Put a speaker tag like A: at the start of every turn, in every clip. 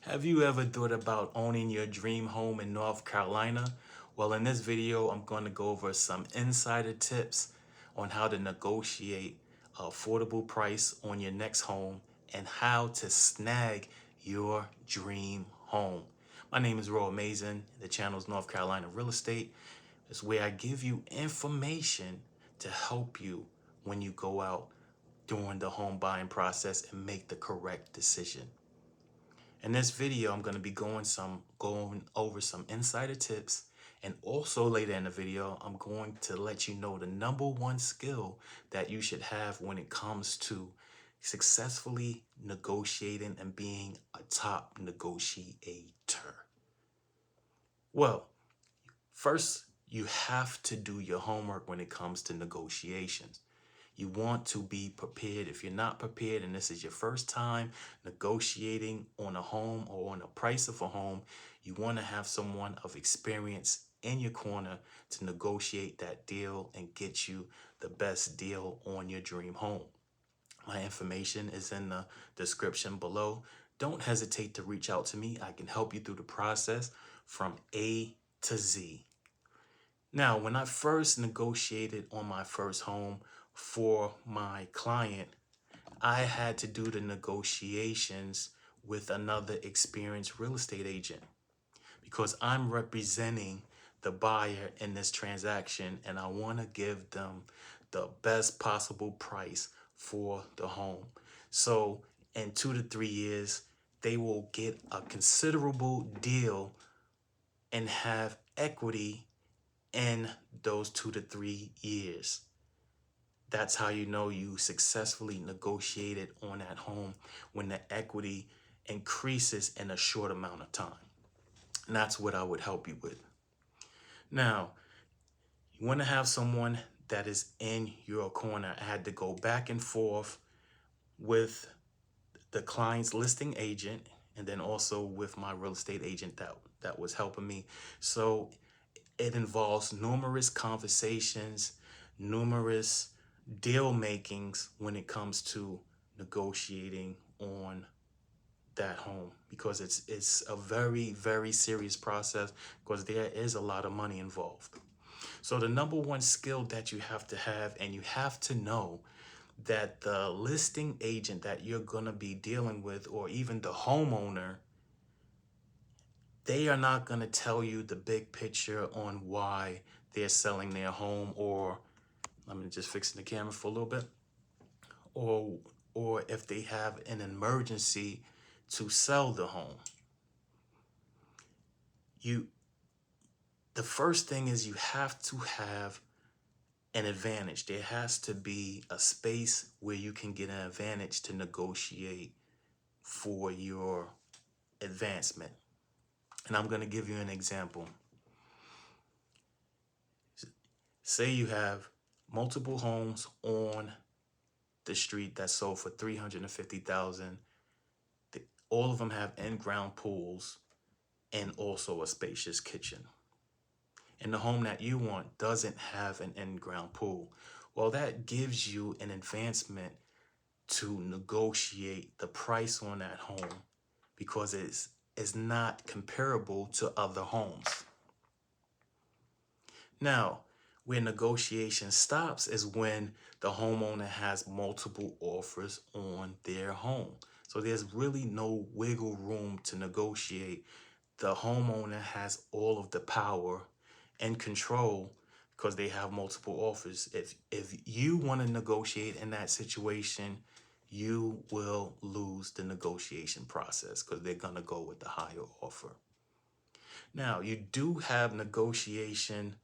A: Have you ever thought about owning your dream home in North Carolina? Well, in this video, I'm going to go over some insider tips on how to negotiate an affordable price on your next home and how to snag your dream home. My name is Ro Amazing. The channel is North Carolina Real Estate. It's where I give you information to help you when you go out during the home buying process and make the correct decision. In this video, I'm going to be going over some insider tips, and also later in the video, I'm going to let you know the #1 skill that you should have when it comes to successfully negotiating and being a top negotiator. Well, first, you have to do your homework when it comes to negotiations. You want to be prepared. If you're not prepared and this is your first time negotiating on a home or on the price of a home, you want to have someone of experience in your corner to negotiate that deal and get you the best deal on your dream home. My information is in the description below. Don't hesitate to reach out to me. I can help you through the process from A to Z. Now, when I first negotiated on my first home for my client, I had to do the negotiations with another experienced real estate agent because I'm representing the buyer in this transaction and I want to give them the best possible price for the home. So in 2 to 3 years, they will get a considerable deal and have equity in those 2 to 3 years. That's how you know you successfully negotiated on that home, when the equity increases in a short amount of time. And that's what I would help you with. Now, you want to have someone that is in your corner. I had to go back and forth with the client's listing agent and then also with my real estate agent that was helping me. So it involves numerous conversations, numerous deal makings when it comes to negotiating on that home, because it's a very serious process because there is a lot of money involved. So the #1 skill that you have to have, and you have to know that the listing agent that you're going to be dealing with, or even the homeowner, they are not going to tell you the big picture on why they're selling their home, or let me just fix the camera for a little bit, or if they have an emergency to sell the home. The first thing is you have to have an advantage. There has to be a space where you can get an advantage to negotiate for your advancement. And I'm going to give you an example. Say you have multiple homes on the street that sold for $350,000. All of them have in-ground pools and also a spacious kitchen. And the home that you want doesn't have an in-ground pool. Well, that gives you an advancement to negotiate the price on that home because it's not comparable to other homes. Now, where negotiation stops is when the homeowner has multiple offers on their home. So there's really no wiggle room to negotiate. The homeowner has all of the power and control because they have multiple offers. If you want to negotiate in that situation, you will lose the negotiation process because they're going to go with the higher offer. Now, you do have negotiation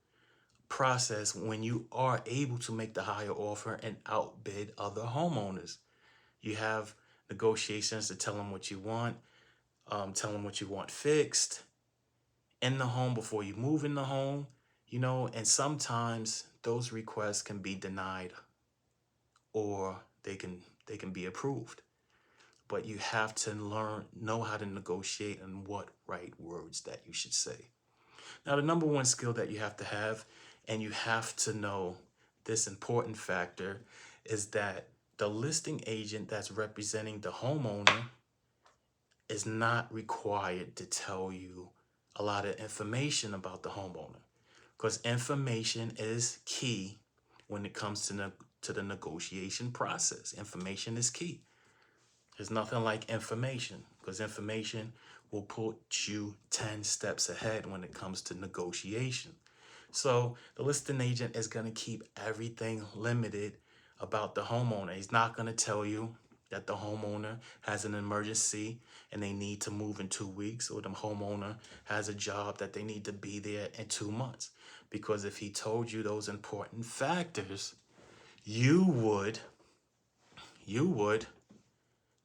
A: process when you are able to make the higher offer and outbid other homeowners. You have negotiations to tell them what you want, tell them what you want fixed in the home before you move in the home, and sometimes those requests can be denied or they can be approved. But you have to know how to negotiate and what right words that you should say. Now, the #1 skill that you have to have, and you have to know this important factor, is that the listing agent that's representing the homeowner is not required to tell you a lot of information about the homeowner, because information is key when it comes to the negotiation process. Information is key. There's nothing like information, because information will put you 10 steps ahead when it comes to negotiation. So the listing agent is going to keep everything limited about the homeowner. He's not going to tell you that the homeowner has an emergency and they need to move in 2 weeks, or the homeowner has a job that they need to be there in 2 months. Because if he told you those important factors, you would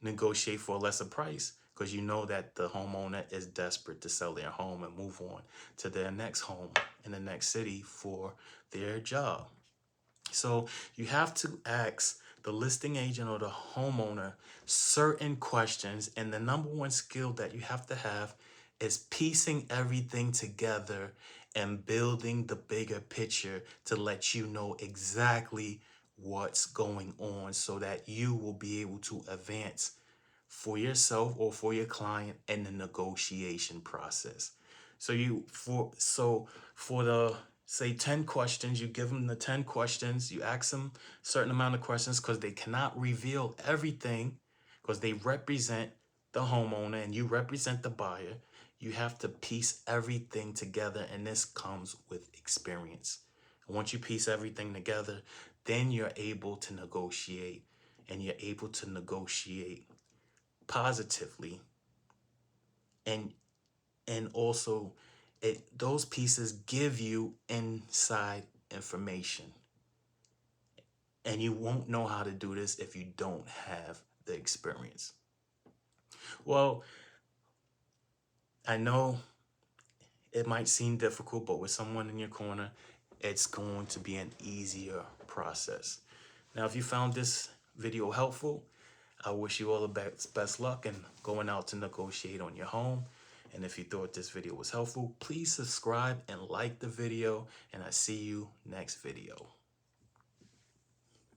A: negotiate for a lesser price, because you know that the homeowner is desperate to sell their home and move on to their next home in the next city for their job. So you have to ask the listing agent or the homeowner certain questions. And the number one skill that you have to have is piecing everything together and building the bigger picture to let you know exactly what's going on, so that you will be able to advance for yourself or for your client in the negotiation process. For the, say, 10 questions, you give them the 10 questions, you ask them a certain amount of questions, because they cannot reveal everything, because they represent the homeowner and you represent the buyer. You have to piece everything together, and this comes with experience. And once you piece everything together, then you're able to negotiate, and you're able to negotiate positively. And also, those pieces give you inside information, and you won't know how to do this if you don't have the experience. Well, I know it might seem difficult, but with someone in your corner, it's going to be an easier process. Now, if you found this video helpful, I wish you all the best luck in going out to negotiate on your home. And if you thought this video was helpful, please subscribe and like the video, and I see you next video.